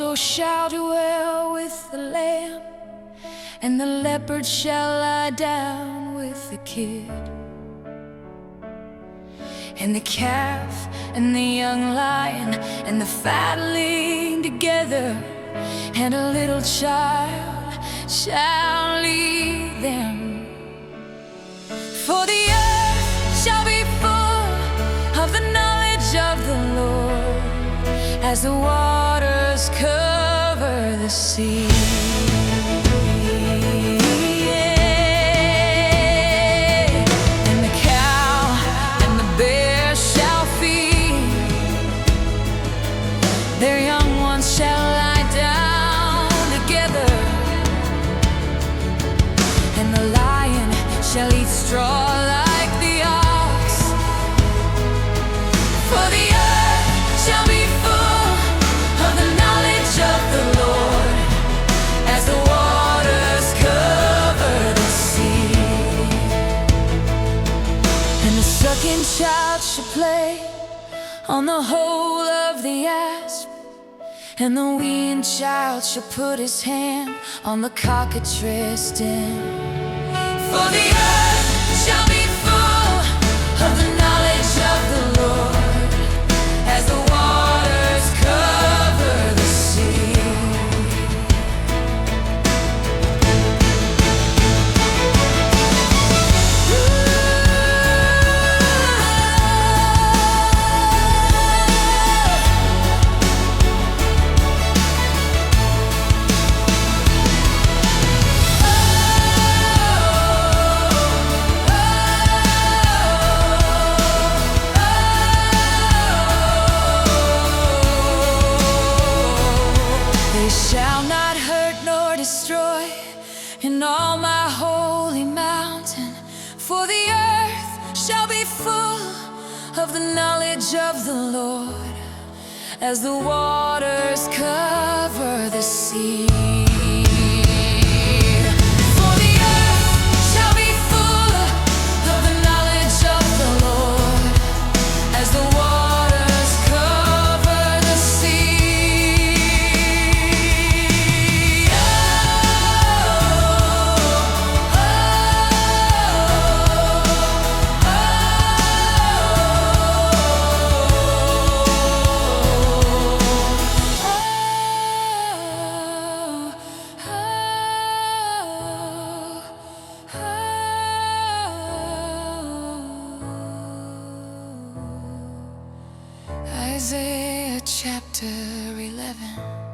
also shall dwell with the lamb, and the leopard shall lie down with the kid, and the calf and the young lion and the fatling together, and a little child shall lead them. For the earth shall be full of the knowledge of the Lord, as the waters cover the sea. And the cow and the bear shall feed, their young ones shall lie down together, and the lion shall eat straw like the ox. For the earth shall be full of the knowledge of the Lord, as the waters cover the sea. And the sucking child shall play on the hole of the asp, and the weaned child shall put his hand on the cockatrice den. For the earth shall be full of the knowledge of the Lord, as the waters cover the sea. They shall not hurt nor destroy in all my holy mountain, for the earth shall be full of the knowledge of the Lord, as the waters cover the sea. For the earth shall be full of the knowledge of the Lord, as the waters cover the sea. Isaiah chapter 11.